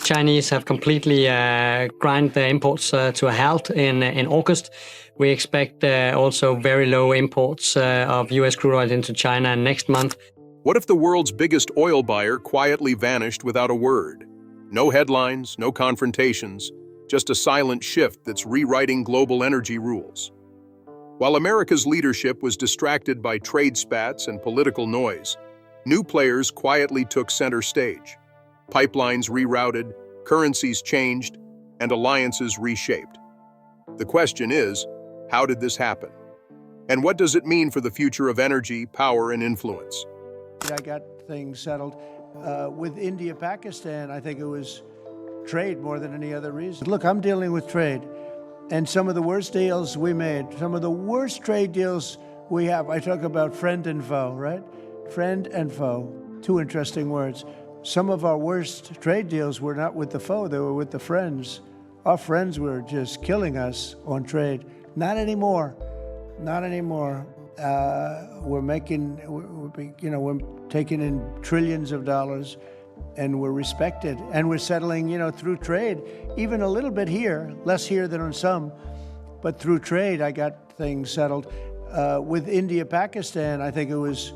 Chinese have completely grind the imports to a halt in August. We expect also very low imports of U.S. crude oil into China next month. What if the world's biggest oil buyer quietly vanished without a word? No headlines, no confrontations, just a silent shift that's rewriting global energy rules. While America's leadership was distracted by trade spats and political noise, new players quietly took center stage. Pipelines rerouted, currencies changed, and alliances reshaped. The question is, how did this happen? And what does it mean for the future of energy, power, and influence? I got things settled. With India, Pakistan, I think it was trade more than any other reason. Look, I'm dealing with trade, and some of the worst deals we made, some of the worst trade deals we have. I talk about friend and foe, right? Friend and foe, two interesting words. Some of our worst trade deals were not with the foe, they were with the friends. Our friends were just killing us on trade. Not anymore, not anymore. We're taking in trillions of dollars, and we're respected, and we're settling, through trade, even a little bit here, less here than on some, but through trade, I got things settled. With India, Pakistan, I think it was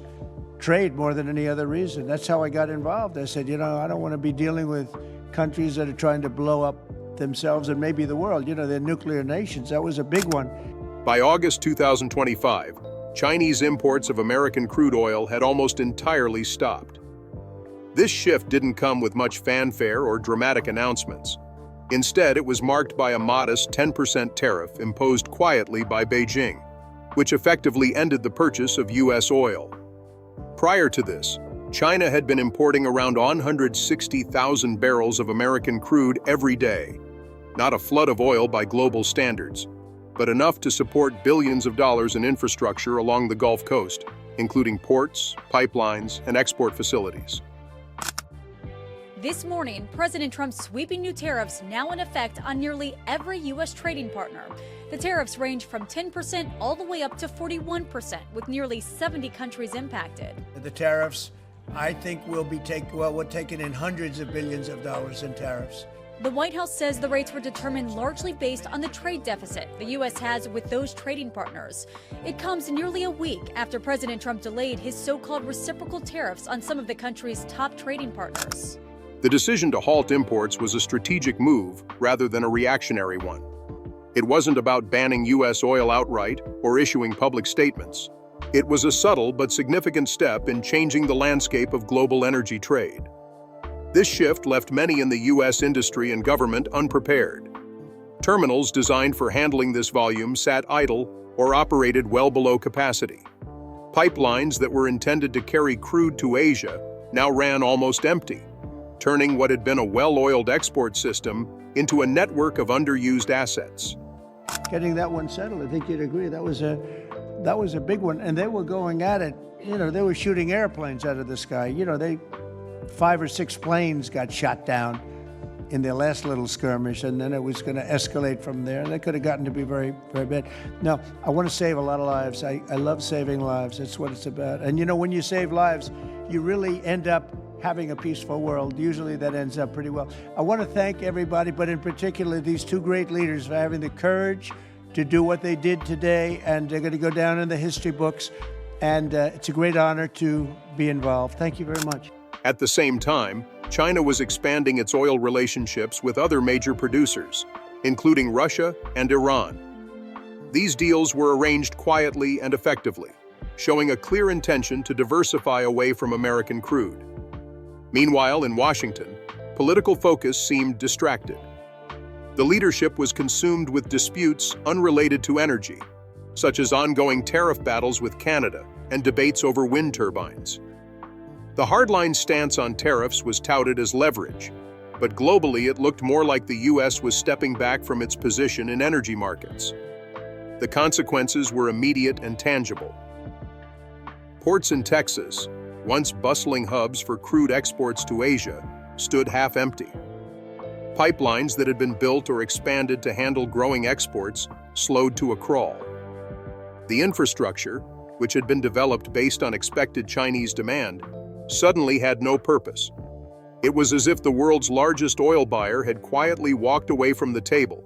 trade more than any other reason. That's how I got involved. I said, I don't want to be dealing with countries that are trying to blow up themselves and maybe the world. They're nuclear nations. That was a big one. By August 2025, Chinese imports of American crude oil had almost entirely stopped. This shift didn't come with much fanfare or dramatic announcements. Instead, it was marked by a modest 10% tariff imposed quietly by Beijing, which effectively ended the purchase of U.S. oil. Prior to this, China had been importing around 160,000 barrels of American crude every day. Not a flood of oil by global standards, but enough to support billions of dollars in infrastructure along the Gulf Coast, including ports, pipelines, and export facilities. This morning, President Trump's sweeping new tariffs now in effect on nearly every U.S. trading partner. The tariffs range from 10% all the way up to 41%, with nearly 70 countries impacted. The tariffs, I think, we're taking in hundreds of billions of dollars in tariffs. The White House says the rates were determined largely based on the trade deficit the U.S. has with those trading partners. It comes nearly a week after President Trump delayed his so-called reciprocal tariffs on some of the country's top trading partners. The decision to halt imports was a strategic move rather than a reactionary one. It wasn't about banning U.S. oil outright or issuing public statements. It was a subtle but significant step in changing the landscape of global energy trade. This shift left many in the U.S. industry and government unprepared. Terminals designed for handling this volume sat idle or operated well below capacity. Pipelines that were intended to carry crude to Asia now ran almost empty, turning what had been a well-oiled export system into a network of underused assets. Getting that one settled, I think you'd agree, that was a big one. And they were going at it, they were shooting airplanes out of the sky. 5 or 6 planes got shot down in their last little skirmish, and then it was going to escalate from there. That could have gotten to be very, very bad. No, I want to save a lot of lives. I love saving lives. That's what it's about. And when you save lives, you really end up having a peaceful world. Usually that ends up pretty well. I want to thank everybody, but in particular these two great leaders for having the courage to do what they did today, and they're going to go down in the history books, and it's a great honor to be involved. Thank you very much. At the same time, China was expanding its oil relationships with other major producers, including Russia and Iran. These deals were arranged quietly and effectively, showing a clear intention to diversify away from American crude. Meanwhile, in Washington, political focus seemed distracted. The leadership was consumed with disputes unrelated to energy, such as ongoing tariff battles with Canada and debates over wind turbines. The hardline stance on tariffs was touted as leverage, but globally it looked more like the U.S. was stepping back from its position in energy markets. The consequences were immediate and tangible. Ports in Texas, once bustling hubs for crude exports to Asia, stood half-empty. Pipelines that had been built or expanded to handle growing exports slowed to a crawl. The infrastructure, which had been developed based on expected Chinese demand, suddenly had no purpose. It was as if the world's largest oil buyer had quietly walked away from the table,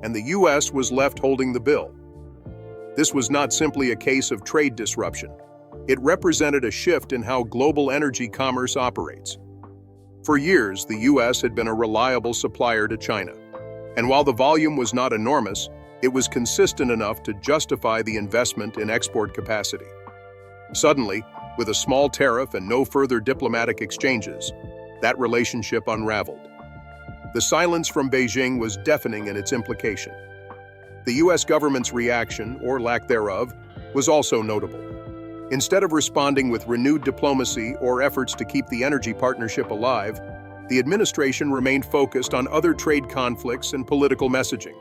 and the U.S. was left holding the bill. This was not simply a case of trade disruption. It represented a shift in how global energy commerce operates. For years, the U.S. had been a reliable supplier to China, and while the volume was not enormous, it was consistent enough to justify the investment in export capacity. Suddenly, with a small tariff and no further diplomatic exchanges, that relationship unraveled. The silence from Beijing was deafening in its implication. The U.S. government's reaction, or lack thereof, was also notable. Instead of responding with renewed diplomacy or efforts to keep the energy partnership alive, the administration remained focused on other trade conflicts and political messaging.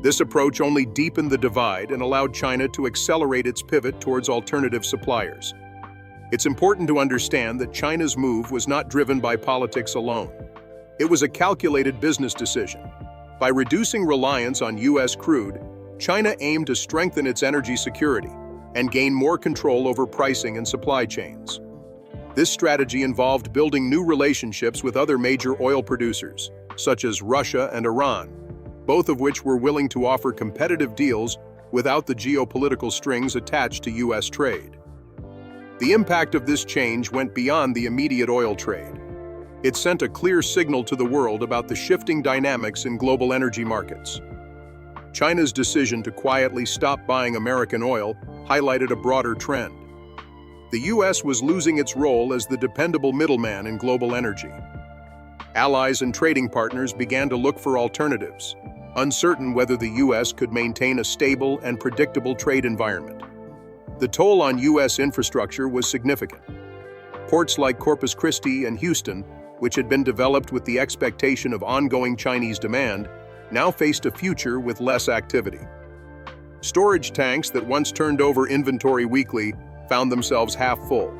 This approach only deepened the divide and allowed China to accelerate its pivot towards alternative suppliers. It's important to understand that China's move was not driven by politics alone. It was a calculated business decision. By reducing reliance on U.S. crude, China aimed to strengthen its energy security and gain more control over pricing and supply chains. This strategy involved building new relationships with other major oil producers, such as Russia and Iran, both of which were willing to offer competitive deals without the geopolitical strings attached to U.S. trade. The impact of this change went beyond the immediate oil trade. It sent a clear signal to the world about the shifting dynamics in global energy markets. China's decision to quietly stop buying American oil highlighted a broader trend. The U.S. was losing its role as the dependable middleman in global energy. Allies and trading partners began to look for alternatives, uncertain whether the U.S. could maintain a stable and predictable trade environment. The toll on U.S. infrastructure was significant. Ports like Corpus Christi and Houston, which had been developed with the expectation of ongoing Chinese demand, now faced a future with less activity. Storage tanks that once turned over inventory weekly found themselves half full.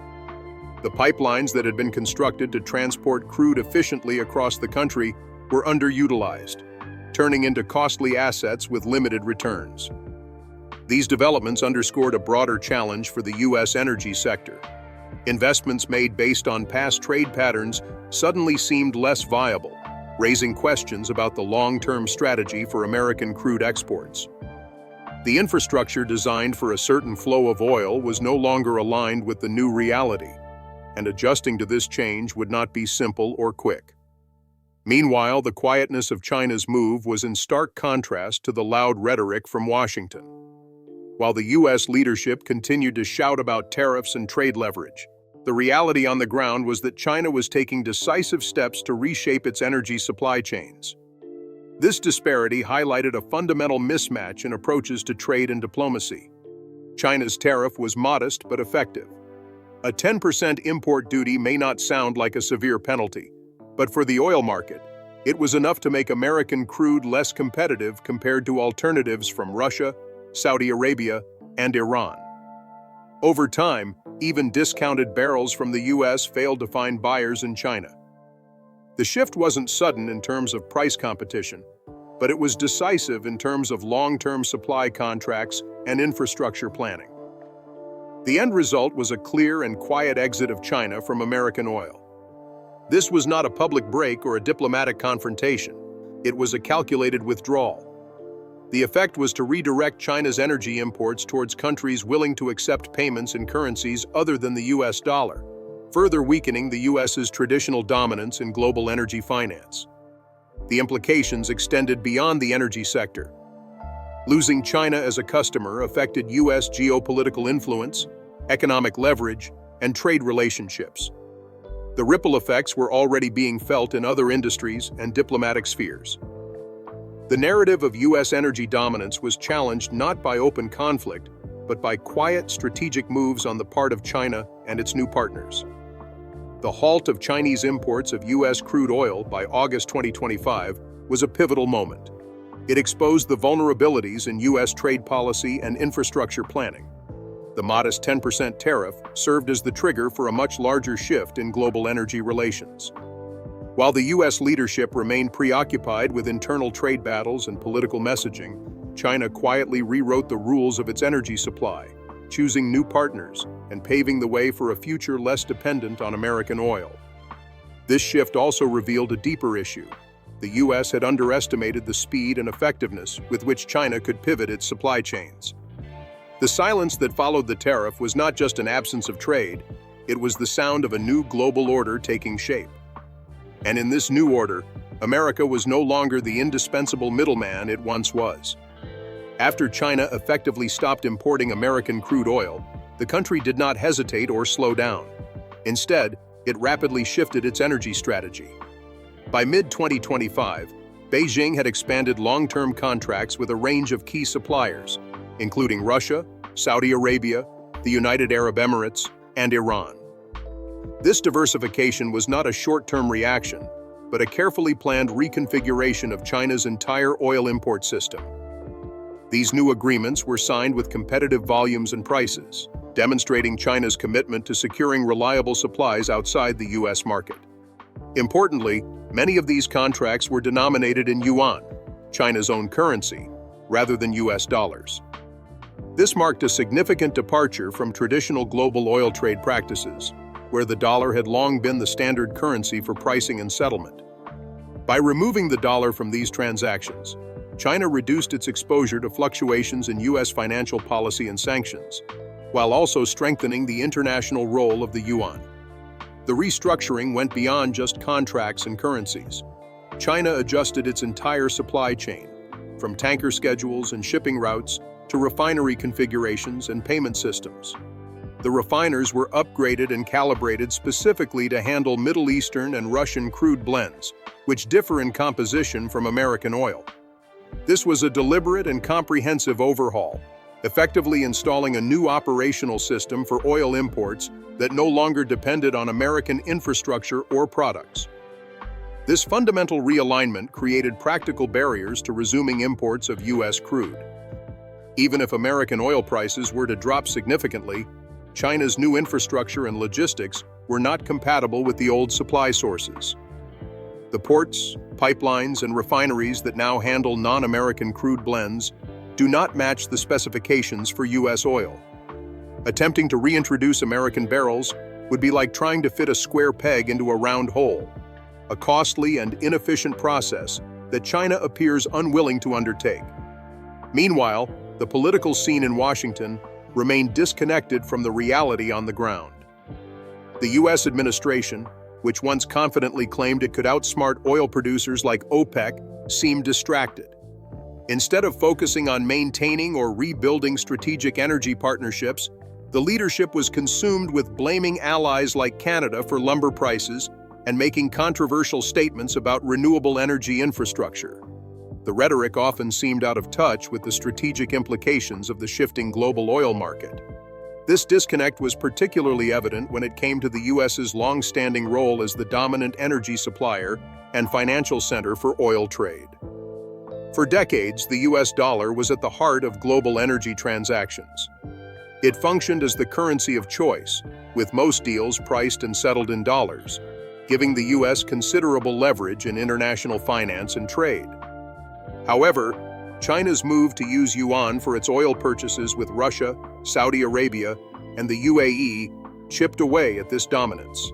The pipelines that had been constructed to transport crude efficiently across the country were underutilized, turning into costly assets with limited returns. These developments underscored a broader challenge for the U.S. energy sector. Investments made based on past trade patterns suddenly seemed less viable, raising questions about the long-term strategy for American crude exports. The infrastructure designed for a certain flow of oil was no longer aligned with the new reality, and adjusting to this change would not be simple or quick. Meanwhile, the quietness of China's move was in stark contrast to the loud rhetoric from Washington. While the U.S. leadership continued to shout about tariffs and trade leverage, the reality on the ground was that China was taking decisive steps to reshape its energy supply chains. This disparity highlighted a fundamental mismatch in approaches to trade and diplomacy. China's tariff was modest but effective. A 10% import duty may not sound like a severe penalty, but for the oil market, it was enough to make American crude less competitive compared to alternatives from Russia, Saudi Arabia, and Iran. Over time, even discounted barrels from the U.S. failed to find buyers in China. The shift wasn't sudden in terms of price competition, but it was decisive in terms of long-term supply contracts and infrastructure planning. The end result was a clear and quiet exit of China from American oil. This was not a public break or a diplomatic confrontation. It was a calculated withdrawal. The effect was to redirect China's energy imports towards countries willing to accept payments in currencies other than the U.S. dollar, further weakening the U.S.'s traditional dominance in global energy finance. The implications extended beyond the energy sector. Losing China as a customer affected U.S. geopolitical influence, economic leverage, and trade relationships. The ripple effects were already being felt in other industries and diplomatic spheres. The narrative of U.S. energy dominance was challenged not by open conflict, but by quiet strategic moves on the part of China and its new partners. The halt of Chinese imports of U.S. crude oil by August 2025 was a pivotal moment. It exposed the vulnerabilities in U.S. trade policy and infrastructure planning. The modest 10% tariff served as the trigger for a much larger shift in global energy relations. While the U.S. leadership remained preoccupied with internal trade battles and political messaging, China quietly rewrote the rules of its energy supply, choosing new partners and paving the way for a future less dependent on American oil. This shift also revealed a deeper issue. The U.S. had underestimated the speed and effectiveness with which China could pivot its supply chains. The silence that followed the tariff was not just an absence of trade, it was the sound of a new global order taking shape. And in this new order, America was no longer the indispensable middleman it once was. After China effectively stopped importing American crude oil, the country did not hesitate or slow down. Instead, it rapidly shifted its energy strategy. By mid-2025, Beijing had expanded long-term contracts with a range of key suppliers, including Russia, Saudi Arabia, the United Arab Emirates, and Iran. This diversification was not a short-term reaction, but a carefully planned reconfiguration of China's entire oil import system. These new agreements were signed with competitive volumes and prices, demonstrating China's commitment to securing reliable supplies outside the U.S. market. Importantly, many of these contracts were denominated in yuan, China's own currency, rather than U.S. dollars. This marked a significant departure from traditional global oil trade practices, where the dollar had long been the standard currency for pricing and settlement. By removing the dollar from these transactions, China reduced its exposure to fluctuations in U.S. financial policy and sanctions, while also strengthening the international role of the yuan. The restructuring went beyond just contracts and currencies. China adjusted its entire supply chain, from tanker schedules and shipping routes to refinery configurations and payment systems. The refiners were upgraded and calibrated specifically to handle Middle Eastern and Russian crude blends, which differ in composition from American oil. This was a deliberate and comprehensive overhaul, effectively installing a new operational system for oil imports that no longer depended on American infrastructure or products. This fundamental realignment created practical barriers to resuming imports of U.S. crude. Even if American oil prices were to drop significantly, China's new infrastructure and logistics were not compatible with the old supply sources. The ports, pipelines, and refineries that now handle non-American crude blends do not match the specifications for U.S. oil. Attempting to reintroduce American barrels would be like trying to fit a square peg into a round hole, a costly and inefficient process that China appears unwilling to undertake. Meanwhile, the political scene in Washington remained disconnected from the reality on the ground. The U.S. administration, which once confidently claimed it could outsmart oil producers like OPEC, seemed distracted. Instead of focusing on maintaining or rebuilding strategic energy partnerships, the leadership was consumed with blaming allies like Canada for lumber prices and making controversial statements about renewable energy infrastructure. The rhetoric often seemed out of touch with the strategic implications of the shifting global oil market. This disconnect was particularly evident when it came to the U.S.'s long-standing role as the dominant energy supplier and financial center for oil trade. For decades, the U.S. dollar was at the heart of global energy transactions. It functioned as the currency of choice, with most deals priced and settled in dollars, giving the U.S. considerable leverage in international finance and trade. However, China's move to use yuan for its oil purchases with Russia, Saudi Arabia, and the UAE chipped away at this dominance.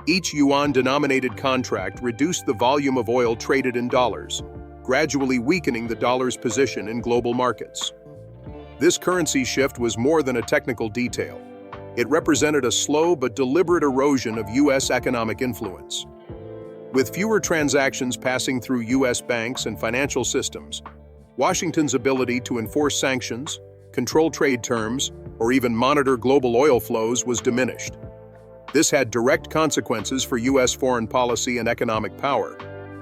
Each yuan-denominated contract reduced the volume of oil traded in dollars, gradually weakening the dollar's position in global markets. This currency shift was more than a technical detail. It represented a slow but deliberate erosion of U.S. economic influence. With fewer transactions passing through U.S. banks and financial systems, Washington's ability to enforce sanctions, control trade terms, or even monitor global oil flows was diminished. This had direct consequences for U.S. foreign policy and economic power,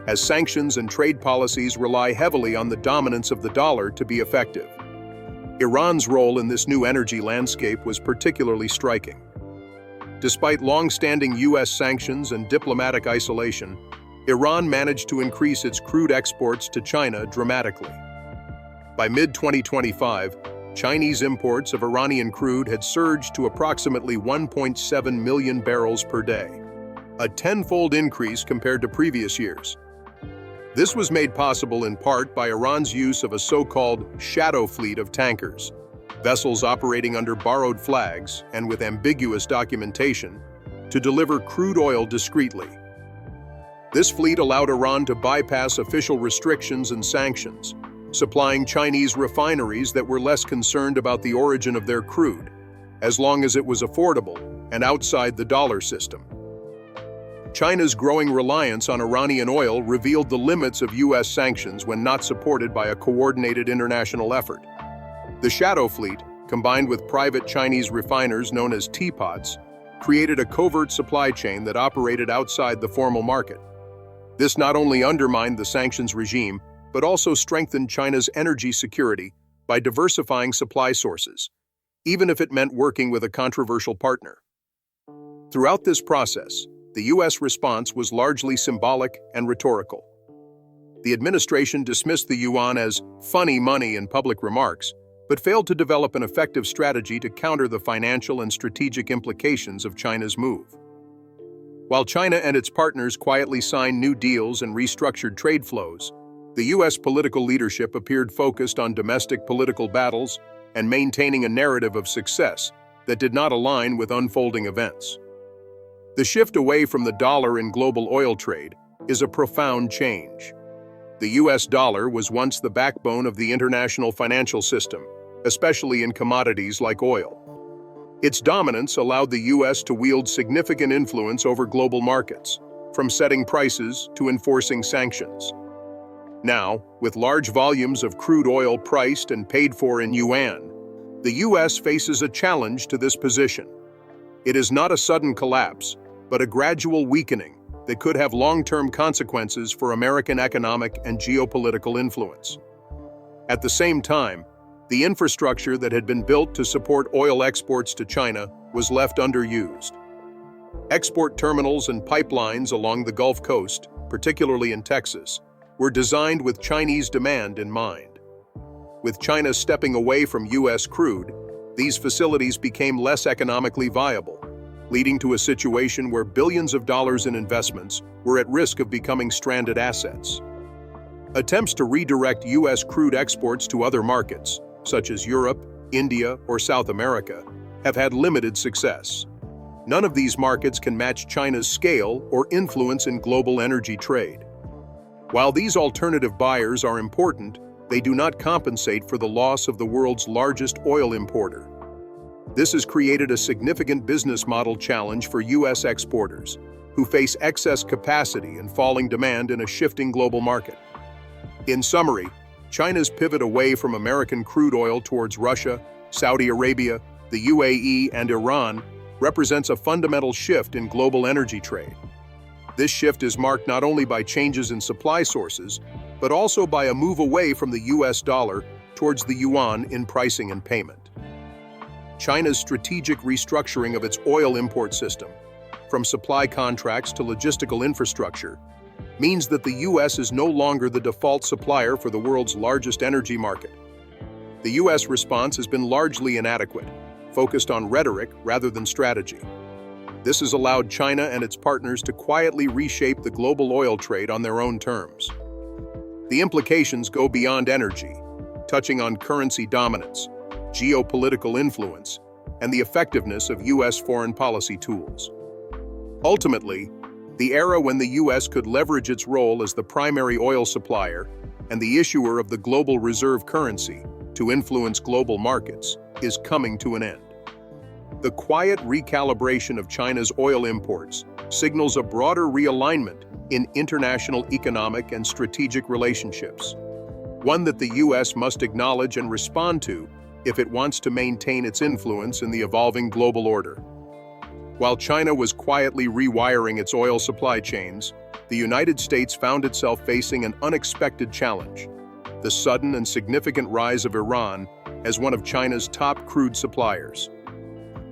as sanctions and trade policies rely heavily on the dominance of the dollar to be effective. Iran's role in this new energy landscape was particularly striking. Despite long-standing U.S. sanctions and diplomatic isolation, Iran managed to increase its crude exports to China dramatically. By mid-2025, Chinese imports of Iranian crude had surged to approximately 1.7 million barrels per day, a tenfold increase compared to previous years. This was made possible in part by Iran's use of a so-called shadow fleet of tankers, vessels operating under borrowed flags and with ambiguous documentation, to deliver crude oil discreetly, This fleet allowed Iran to bypass official restrictions and sanctions, supplying Chinese refineries that were less concerned about the origin of their crude, as long as it was affordable and outside the dollar system. China's growing reliance on Iranian oil revealed the limits of U.S. sanctions when not supported by a coordinated international effort. The shadow fleet, combined with private Chinese refiners known as teapots, created a covert supply chain that operated outside the formal market. This not only undermined the sanctions regime, but also strengthened China's energy security by diversifying supply sources, even if it meant working with a controversial partner. Throughout this process, the U.S. response was largely symbolic and rhetorical. The administration dismissed the yuan as funny money in public remarks, but failed to develop an effective strategy to counter the financial and strategic implications of China's move. While China and its partners quietly signed new deals and restructured trade flows, the U.S. political leadership appeared focused on domestic political battles and maintaining a narrative of success that did not align with unfolding events. The shift away from the dollar in global oil trade is a profound change. The U.S. dollar was once the backbone of the international financial system, especially in commodities like oil. Its dominance allowed the U.S. to wield significant influence over global markets, from setting prices to enforcing sanctions. Now, with large volumes of crude oil priced and paid for in yuan, the U.S. faces a challenge to this position. It is not a sudden collapse, but a gradual weakening that could have long-term consequences for American economic and geopolitical influence. At the same time, the infrastructure that had been built to support oil exports to China was left underused. Export terminals and pipelines along the Gulf Coast, particularly in Texas, were designed with Chinese demand in mind. With China stepping away from U.S. crude, these facilities became less economically viable, leading to a situation where billions of dollars in investments were at risk of becoming stranded assets. Attempts to redirect U.S. crude exports to other markets, such as Europe, India, or South America, have had limited success. None of these markets can match China's scale or influence in global energy trade. While these alternative buyers are important, they do not compensate for the loss of the world's largest oil importer. This has created a significant business model challenge for U.S. exporters, who face excess capacity and falling demand in a shifting global market. In summary, China's pivot away from American crude oil towards Russia, Saudi Arabia, the UAE, and Iran represents a fundamental shift in global energy trade. This shift is marked not only by changes in supply sources, but also by a move away from the U.S. dollar towards the yuan in pricing and payment. China's strategic restructuring of its oil import system, from supply contracts to logistical infrastructure, means that the U.S. is no longer the default supplier for the world's largest energy market. The U.S. response has been largely inadequate, focused on rhetoric rather than strategy. This has allowed China and its partners to quietly reshape the global oil trade on their own terms. The implications go beyond energy, touching on currency dominance, geopolitical influence, and the effectiveness of U.S. foreign policy tools. Ultimately, the era when the U.S. could leverage its role as the primary oil supplier and the issuer of the global reserve currency to influence global markets is coming to an end. The quiet recalibration of China's oil imports signals a broader realignment in international economic and strategic relationships, one that the U.S. must acknowledge and respond to if it wants to maintain its influence in the evolving global order. While China was quietly rewiring its oil supply chains, the United States found itself facing an unexpected challenge: the sudden and significant rise of Iran as one of China's top crude suppliers.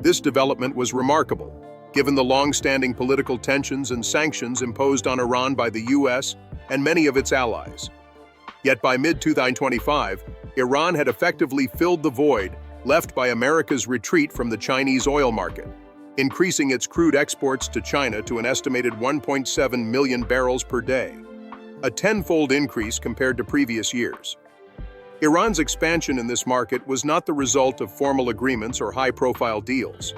This development was remarkable, given the long-standing political tensions and sanctions imposed on Iran by the U.S. and many of its allies. Yet by mid-2025, Iran had effectively filled the void left by America's retreat from the Chinese oil market, increasing its crude exports to China to an estimated 1.7 million barrels per day, a tenfold increase compared to previous years. Iran's expansion in this market was not the result of formal agreements or high-profile deals.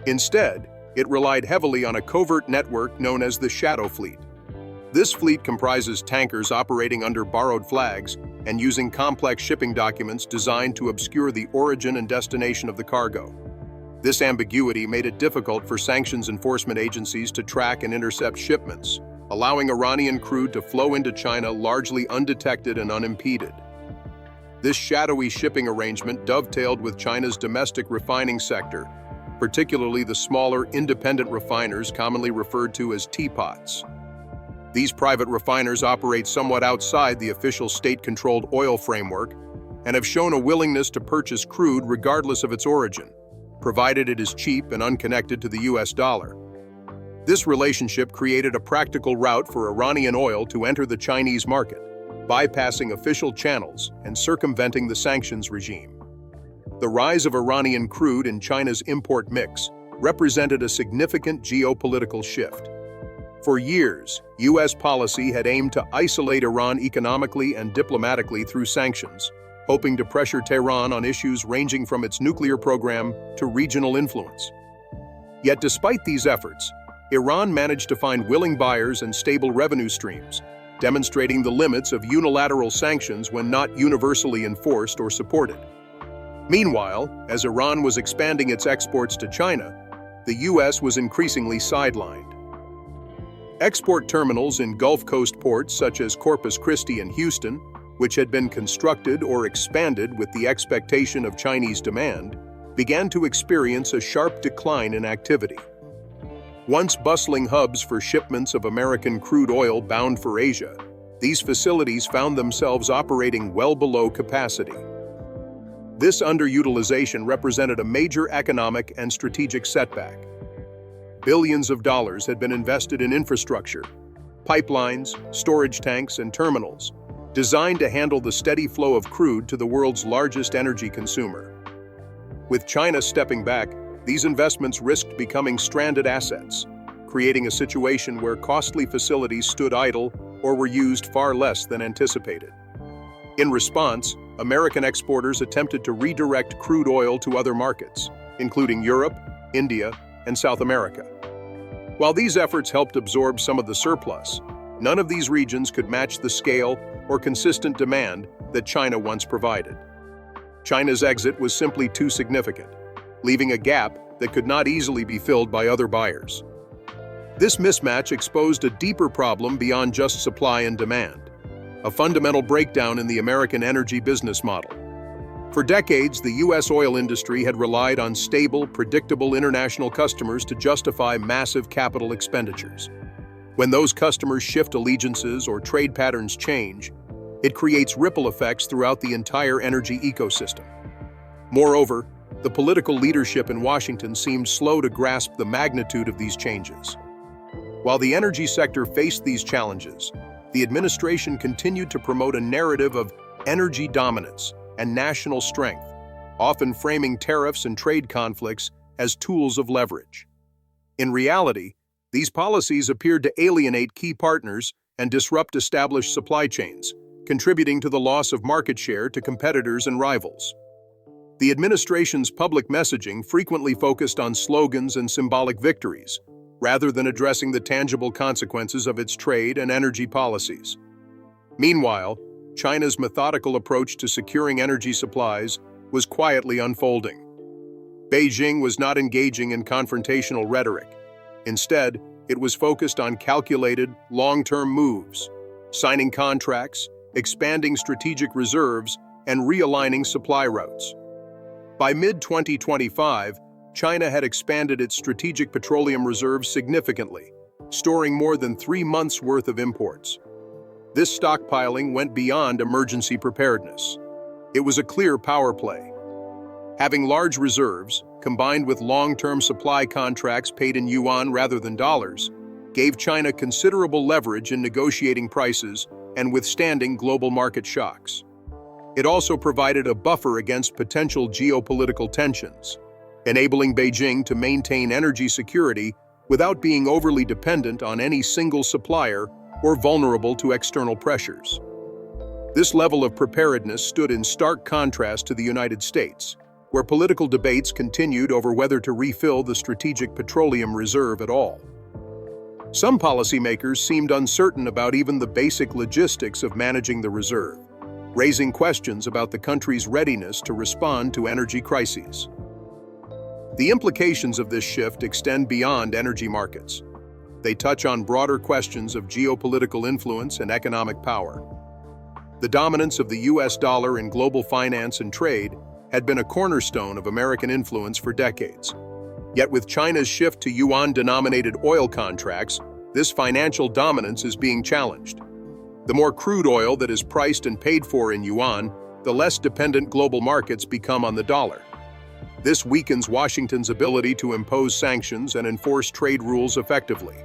Instead, it relied heavily on a covert network known as the Shadow Fleet. This fleet comprises tankers operating under borrowed flags and using complex shipping documents designed to obscure the origin and destination of the cargo. This ambiguity made it difficult for sanctions enforcement agencies to track and intercept shipments, allowing Iranian crude to flow into China largely undetected and unimpeded. This shadowy shipping arrangement dovetailed with China's domestic refining sector, particularly the smaller independent refiners commonly referred to as teapots. These private refiners operate somewhat outside the official state-controlled oil framework and have shown a willingness to purchase crude regardless of its origin, provided it is cheap and unconnected to the US dollar. This relationship created a practical route for Iranian oil to enter the Chinese market, bypassing official channels and circumventing the sanctions regime. The rise of Iranian crude in China's import mix represented a significant geopolitical shift. For years, US policy had aimed to isolate Iran economically and diplomatically through sanctions, hoping to pressure Tehran on issues ranging from its nuclear program to regional influence. Yet despite these efforts, Iran managed to find willing buyers and stable revenue streams, demonstrating the limits of unilateral sanctions when not universally enforced or supported. Meanwhile, as Iran was expanding its exports to China, the US was increasingly sidelined. Export terminals in Gulf Coast ports such as Corpus Christi and Houston, which had been constructed or expanded with the expectation of Chinese demand, began to experience a sharp decline in activity. Once bustling hubs for shipments of American crude oil bound for Asia, these facilities found themselves operating well below capacity. This underutilization represented a major economic and strategic setback. Billions of dollars had been invested in infrastructure, pipelines, storage tanks, and terminals, designed to handle the steady flow of crude to the world's largest energy consumer. With China stepping back, these investments risked becoming stranded assets, creating a situation where costly facilities stood idle or were used far less than anticipated. In response, American exporters attempted to redirect crude oil to other markets, including Europe, India, and South America. While these efforts helped absorb some of the surplus, none of these regions could match the scale or consistent demand that China once provided. China's exit was simply too significant, leaving a gap that could not easily be filled by other buyers. This mismatch exposed a deeper problem beyond just supply and demand, a fundamental breakdown in the American energy business model. For decades, the US oil industry had relied on stable, predictable international customers to justify massive capital expenditures. When those customers shift allegiances or trade patterns change, it creates ripple effects throughout the entire energy ecosystem. Moreover, the political leadership in Washington seemed slow to grasp the magnitude of these changes. While the energy sector faced these challenges, the administration continued to promote a narrative of energy dominance and national strength, often framing tariffs and trade conflicts as tools of leverage. In reality, these policies appeared to alienate key partners and disrupt established supply chains, contributing to the loss of market share to competitors and rivals. The administration's public messaging frequently focused on slogans and symbolic victories, rather than addressing the tangible consequences of its trade and energy policies. Meanwhile, China's methodical approach to securing energy supplies was quietly unfolding. Beijing was not engaging in confrontational rhetoric. Instead, it was focused on calculated, long-term moves, signing contracts, expanding strategic reserves, and realigning supply routes. By mid-2025, China had expanded its strategic petroleum reserves significantly, storing more than 3 months' worth of imports. This stockpiling went beyond emergency preparedness. It was a clear power play. Having large reserves, combined with long-term supply contracts paid in yuan rather than dollars, gave China considerable leverage in negotiating prices and withstanding global market shocks. It also provided a buffer against potential geopolitical tensions, enabling Beijing to maintain energy security without being overly dependent on any single supplier or vulnerable to external pressures. This level of preparedness stood in stark contrast to the United States, where political debates continued over whether to refill the strategic petroleum reserve at all. Some policymakers seemed uncertain about even the basic logistics of managing the reserve, raising questions about the country's readiness to respond to energy crises. The implications of this shift extend beyond energy markets. They touch on broader questions of geopolitical influence and economic power. The dominance of the US dollar in global finance and trade had been a cornerstone of American influence for decades. Yet with China's shift to yuan-denominated oil contracts, this financial dominance is being challenged. The more crude oil that is priced and paid for in yuan, the less dependent global markets become on the dollar. This weakens Washington's ability to impose sanctions and enforce trade rules effectively.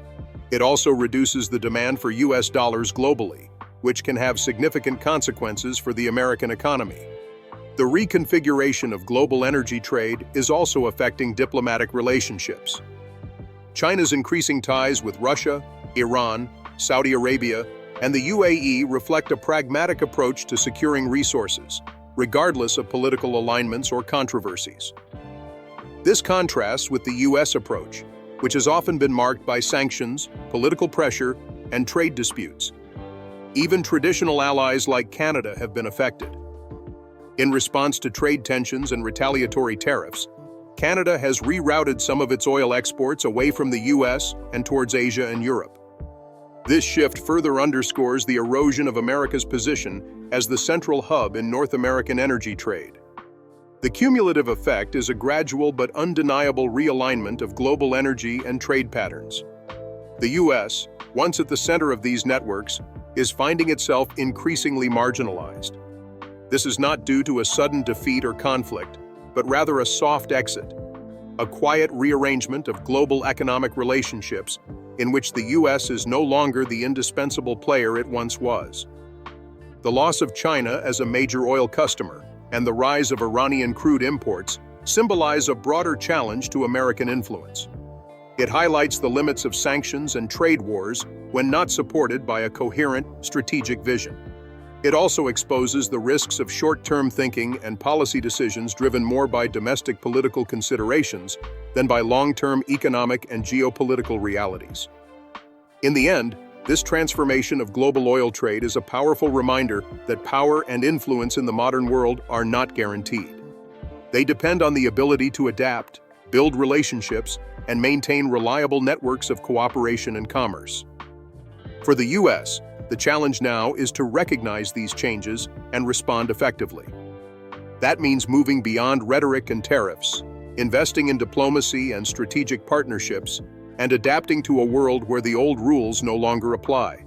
It also reduces the demand for US dollars globally, which can have significant consequences for the American economy. The reconfiguration of global energy trade is also affecting diplomatic relationships. China's increasing ties with Russia, Iran, Saudi Arabia, and the UAE reflect a pragmatic approach to securing resources, regardless of political alignments or controversies. This contrasts with the US approach, which has often been marked by sanctions, political pressure, and trade disputes. Even traditional allies like Canada have been affected. In response to trade tensions and retaliatory tariffs, Canada has rerouted some of its oil exports away from the US and towards Asia and Europe. This shift further underscores the erosion of America's position as the central hub in North American energy trade. The cumulative effect is a gradual but undeniable realignment of global energy and trade patterns. The US, once at the center of these networks, is finding itself increasingly marginalized. This is not due to a sudden defeat or conflict, but rather a soft exit, a quiet rearrangement of global economic relationships in which the US is no longer the indispensable player it once was. The loss of China as a major oil customer and the rise of Iranian crude imports symbolize a broader challenge to American influence. It highlights the limits of sanctions and trade wars when not supported by a coherent, strategic vision. It also exposes the risks of short-term thinking and policy decisions driven more by domestic political considerations than by long-term economic and geopolitical realities. In the end, this transformation of global oil trade is a powerful reminder that power and influence in the modern world are not guaranteed. They depend on the ability to adapt, build relationships, and maintain reliable networks of cooperation and commerce. For the US, the challenge now is to recognize these changes and respond effectively. That means moving beyond rhetoric and tariffs, investing in diplomacy and strategic partnerships, and adapting to a world where the old rules no longer apply.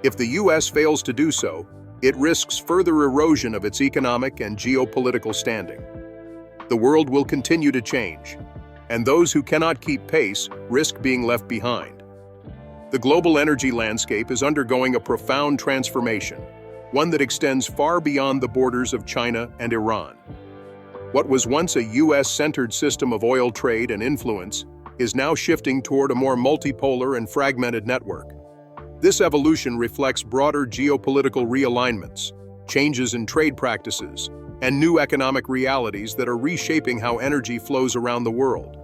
If the US fails to do so, it risks further erosion of its economic and geopolitical standing. The world will continue to change, and those who cannot keep pace risk being left behind. The global energy landscape is undergoing a profound transformation, one that extends far beyond the borders of China and Iran. What was once a US-centered system of oil trade and influence is now shifting toward a more multipolar and fragmented network. This evolution reflects broader geopolitical realignments, changes in trade practices, and new economic realities that are reshaping how energy flows around the world.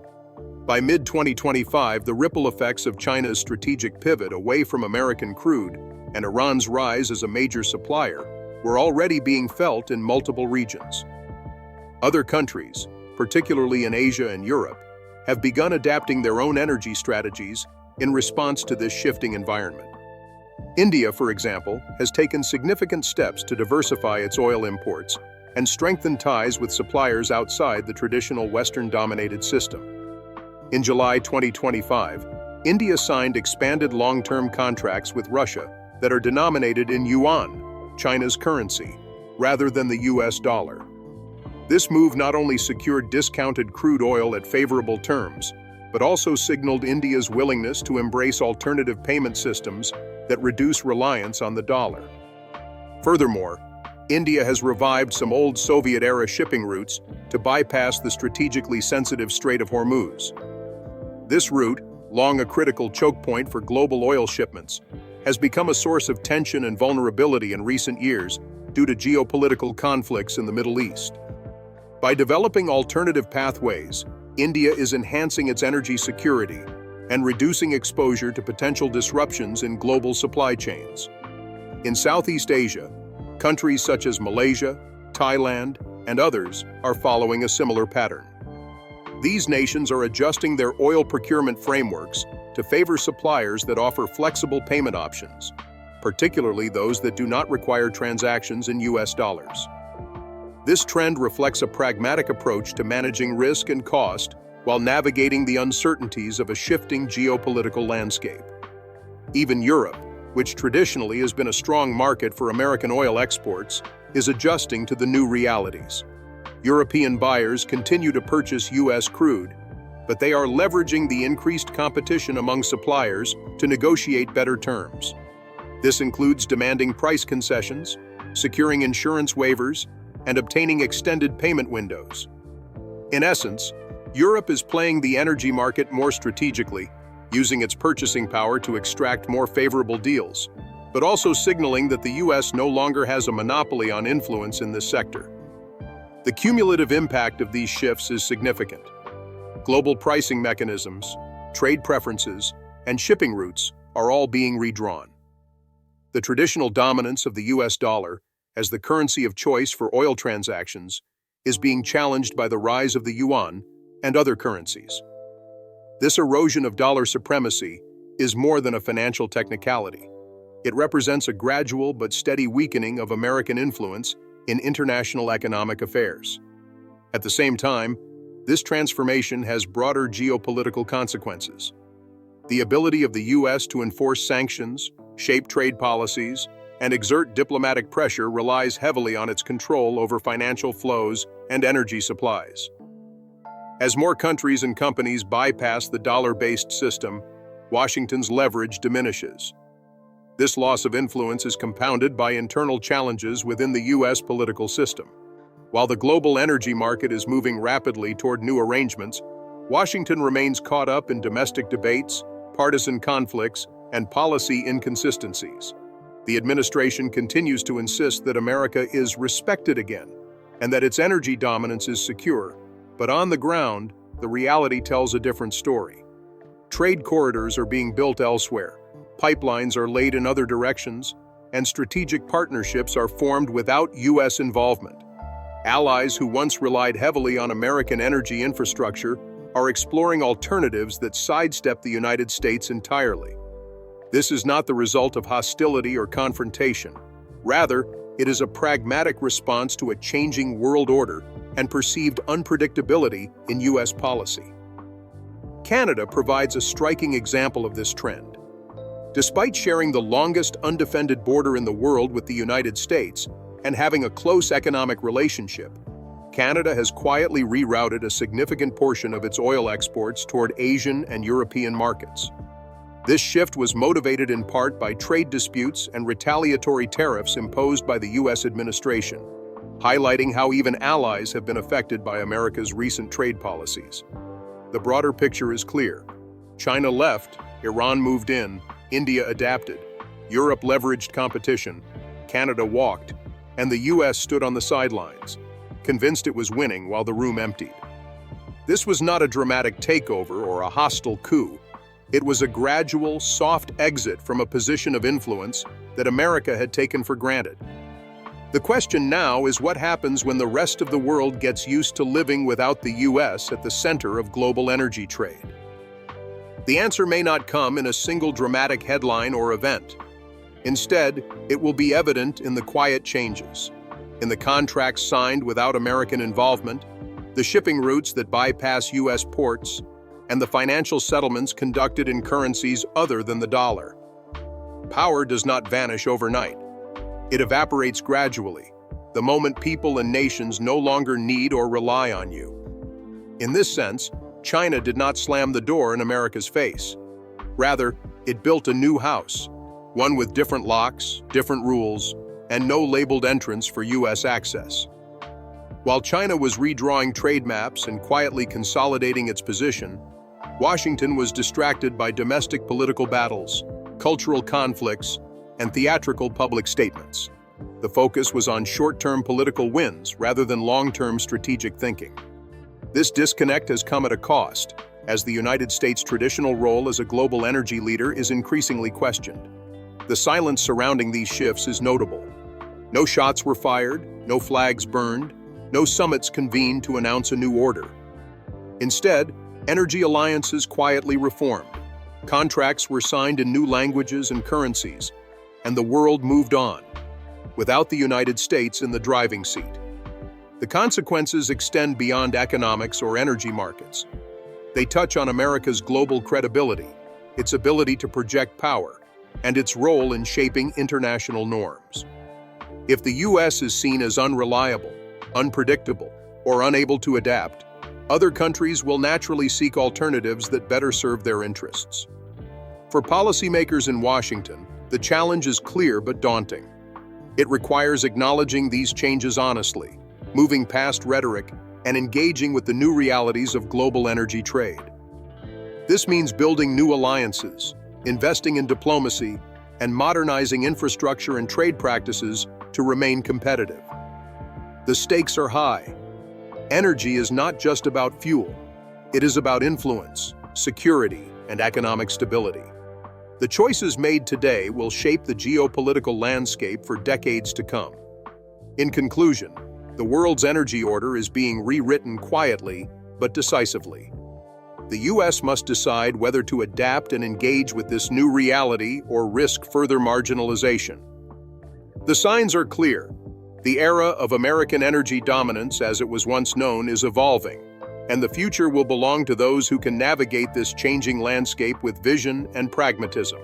By mid-2025, the ripple effects of China's strategic pivot away from American crude and Iran's rise as a major supplier were already being felt in multiple regions. Other countries, particularly in Asia and Europe, have begun adapting their own energy strategies in response to this shifting environment. India, for example, has taken significant steps to diversify its oil imports and strengthen ties with suppliers outside the traditional Western-dominated system. In July 2025, India signed expanded long-term contracts with Russia that are denominated in yuan, China's currency, rather than the US dollar. This move not only secured discounted crude oil at favorable terms, but also signaled India's willingness to embrace alternative payment systems that reduce reliance on the dollar. Furthermore, India has revived some old Soviet-era shipping routes to bypass the strategically sensitive Strait of Hormuz. This route, long a critical choke point for global oil shipments, has become a source of tension and vulnerability in recent years due to geopolitical conflicts in the Middle East. By developing alternative pathways, India is enhancing its energy security and reducing exposure to potential disruptions in global supply chains. In Southeast Asia, countries such as Malaysia, Thailand, and others are following a similar pattern. These nations are adjusting their oil procurement frameworks to favor suppliers that offer flexible payment options, particularly those that do not require transactions in US dollars. This trend reflects a pragmatic approach to managing risk and cost while navigating the uncertainties of a shifting geopolitical landscape. Even Europe, which traditionally has been a strong market for American oil exports, is adjusting to the new realities. European buyers continue to purchase US crude, but they are leveraging the increased competition among suppliers to negotiate better terms. This includes demanding price concessions, securing insurance waivers, and obtaining extended payment windows. In essence, Europe is playing the energy market more strategically, using its purchasing power to extract more favorable deals, but also signaling that the US no longer has a monopoly on influence in this sector. The cumulative impact of these shifts is significant. Global pricing mechanisms, trade preferences, and shipping routes are all being redrawn. The traditional dominance of the US dollar as the currency of choice for oil transactions is being challenged by the rise of the yuan and other currencies. This erosion of dollar supremacy is more than a financial technicality. It represents a gradual but steady weakening of American influence in international economic affairs. At the same time, this transformation has broader geopolitical consequences. The ability of the US to enforce sanctions, shape trade policies, and exert diplomatic pressure relies heavily on its control over financial flows and energy supplies. As more countries and companies bypass the dollar-based system, Washington's leverage diminishes. This loss of influence is compounded by internal challenges within the US political system. While the global energy market is moving rapidly toward new arrangements, Washington remains caught up in domestic debates, partisan conflicts, and policy inconsistencies. The administration continues to insist that America is respected again, and that its energy dominance is secure. But on the ground, the reality tells a different story. Trade corridors are being built elsewhere, pipelines are laid in other directions, and strategic partnerships are formed without US involvement. Allies who once relied heavily on American energy infrastructure are exploring alternatives that sidestep the United States entirely. This is not the result of hostility or confrontation. Rather, it is a pragmatic response to a changing world order and perceived unpredictability in US policy. Canada provides a striking example of this trend. Despite sharing the longest undefended border in the world with the United States and having a close economic relationship, Canada has quietly rerouted a significant portion of its oil exports toward Asian and European markets. This shift was motivated in part by trade disputes and retaliatory tariffs imposed by the US administration, highlighting how even allies have been affected by America's recent trade policies. The broader picture is clear. China left, Iran moved in, India adapted, Europe leveraged competition, Canada walked, and the US stood on the sidelines, convinced it was winning while the room emptied. This was not a dramatic takeover or a hostile coup. It was a gradual, soft exit from a position of influence that America had taken for granted. The question now is what happens when the rest of the world gets used to living without the US at the center of global energy trade. The answer may not come in a single dramatic headline or event. Instead, it will be evident in the quiet changes, in the contracts signed without American involvement, the shipping routes that bypass US ports, and the financial settlements conducted in currencies other than the dollar. Power does not vanish overnight. It evaporates gradually, the moment people and nations no longer need or rely on you. In this sense, China did not slam the door in America's face. Rather, it built a new house, one with different locks, different rules, and no labeled entrance for US access. While China was redrawing trade maps and quietly consolidating its position, Washington was distracted by domestic political battles, cultural conflicts, and theatrical public statements. The focus was on short-term political wins rather than long-term strategic thinking. This disconnect has come at a cost, as the United States' traditional role as a global energy leader is increasingly questioned. The silence surrounding these shifts is notable. No shots were fired, no flags burned, no summits convened to announce a new order. Instead, energy alliances quietly reformed. Contracts were signed in new languages and currencies, and the world moved on, without the United States in the driving seat. The consequences extend beyond economics or energy markets. They touch on America's global credibility, its ability to project power, and its role in shaping international norms. If the U.S. is seen as unreliable, unpredictable, or unable to adapt, other countries will naturally seek alternatives that better serve their interests. For policymakers in Washington, the challenge is clear but daunting. It requires acknowledging these changes honestly, moving past rhetoric, and engaging with the new realities of global energy trade. This means building new alliances, investing in diplomacy, and modernizing infrastructure and trade practices to remain competitive. The stakes are high. Energy is not just about fuel. It is about influence, security, and economic stability. The choices made today will shape the geopolitical landscape for decades to come. In conclusion, the world's energy order is being rewritten quietly but decisively. The U.S. must decide whether to adapt and engage with this new reality or risk further marginalization. The signs are clear. The era of American energy dominance, as it was once known, is evolving, and the future will belong to those who can navigate this changing landscape with vision and pragmatism.